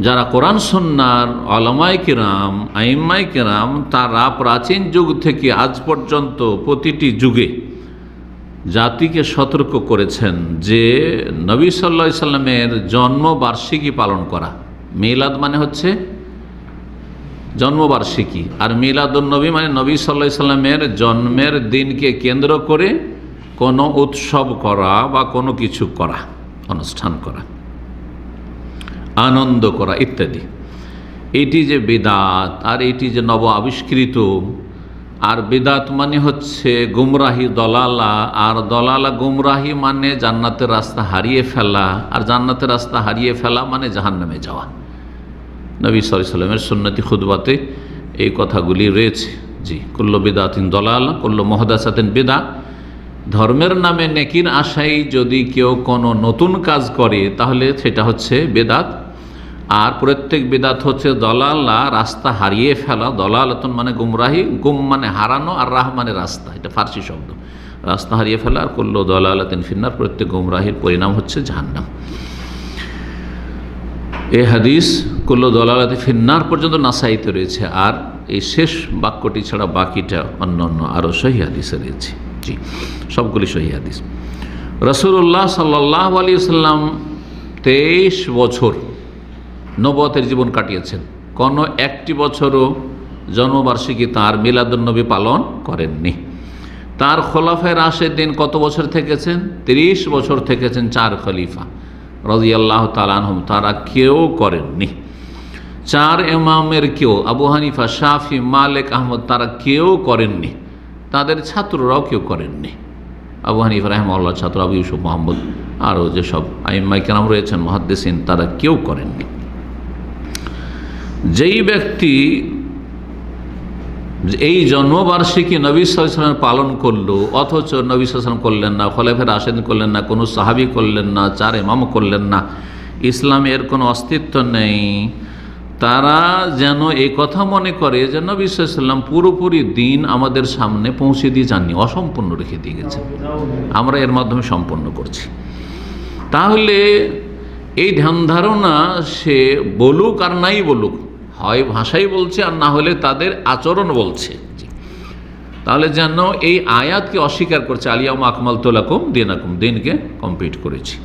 যারা কোরআন সুন্নাহর উলামায়ে কিরাম, আইম্মায়ে কিরাম, তারা প্রাচীন যুগ থেকে আজ পর্যন্ত প্রতিটি যুগে জাতিকে সতর্ক করেছেন যে নবী সাল্লাল্লাহু আলাইহি সাল্লামের জন্মবার্ষিকী পালন করা। মিলাদ মানে হচ্ছে জন্মবার্ষিকী, আর মিলাদুন্নবী মানে নবী সাল্লাল্লাহু আলাইহি সাল্লামের জন্মের দিনকে কেন্দ্র করে কোনো উৎসব করা বা কোনো কিছু করা, অনুষ্ঠান করা, আনন্দ করা ইত্যাদি। এটি যে বিদাত আর এটি যে নব আবিষ্কৃত। আর বিদাত মানে হচ্ছে গুমরাহি, দলালা, আর দলালা গুমরাহি মানে জান্নাতের রাস্তা হারিয়ে ফেলা, আর জান্নাতের রাস্তা হারিয়ে ফেলা মানে জাহান্নামে যাওয়া। নবী সাল্লাল্লাহু আলাইহি সাল্লামের সুন্নতি খুতবাতে এই কথাগুলি রয়েছে। জি, কুল্লু বিদাতিন দলালা, কুল্লু মুহদাসাতিন বিদা। ধর্মের নামে নেকির আশায় যদি কেউ কোনো নতুন কাজ করে তাহলে সেটা হচ্ছে বেদাত। আর প্রত্যেক বেদাত হচ্ছে দলালা, রাস্তা হারিয়ে ফেলা। দলালাতুন মানে গুমরাহি, গুম মানে হারানো, আর রাহ মানে রাস্তা, এটা ফার্সি শব্দ। রাস্তা হারিয়ে ফেলা। আর কুল্লু দলালাতিন ফিন্নার, প্রত্যেক গুমরাহির পরিণাম হচ্ছে জাহান্নাম। এই হাদিস কুল্লু দলালাতিন ফিন্নার পর্যন্ত নাসাইতে রয়েছে। আর এই শেষ বাক্যটি ছাড়া বাকিটা অন্য অন্য আরও সহিহ হাদিসে রয়েছে। জি, সবগুলি সহিহ হাদিস। রাসূলুল্লাহ সাল্লাল্লাহু আলাইহি ওয়াসাল্লাম 23 বছর নবুয়তের জীবন কাটিয়েছেন। কোনো একটি বছরও জন্মবার্ষিকী তাঁর মিলাদুন্নবী পালন করেননি। তার খোলাফায়ে রাশেদিন কত বছর থেকেছেন? 30 বছর থেকেছেন। 4 খলিফা রাদিয়াল্লাহু তাআলা আনহুম, তারা কেউ করেননি। 4 ইমামের কেউ, আবু হানিফা, শাফি, মালিক, আহমদ, তারা কেউ করেননি। তাদের ছাত্ররাও কেউ করেননি। আবু হানিফা রাহিমাহুল্লাহ ছাত্র আবু ইউসুফ মুহাম্মদ, আরও যেসব আইম্মায়ে কেরাম রয়েছেন মুহাদ্দিসিন, তারা কেউ করেননি। যেই ব্যক্তি এই জন্মবার্ষিকী নবী সাল্লাল্লাহু আলাইহি ওয়াসাল্লাম পালন করলো, অথচ নবী সাল্লাল্লাহু আলাইহি ওয়াসাল্লাম করলেন না, খোলাফায়ে রাশেদিন করলেন না, কোনো সাহাবী করলেন না, 4 ইমাম করলেন না, ইসলামের কোনো অস্তিত্ব নেই, তারা যেন এই কথা মনে করে যে নবী সাল্লাল্লাহু আলাইহি ওয়াসাল্লাম পুরোপুরি দিন আমাদের সামনে পৌঁছে দিয়ে যাননি, অসম্পূর্ণ রেখে দিয়ে গেছেন, আমরা এর মাধ্যমে সম্পন্ন করছি। তাহলে এই ধ্যান ধারণা সে বলুক আর নাই বলুক, হয় ভাষাই বলছে আর না হলে তাদের আচরণ বলছে, তাহলে যেন এই আয়াতকে অস্বীকার করছে, আলিয়াউমা আকমালতু লাকুম দীনাকুম, দিনকে কমপ্লিট করেছি।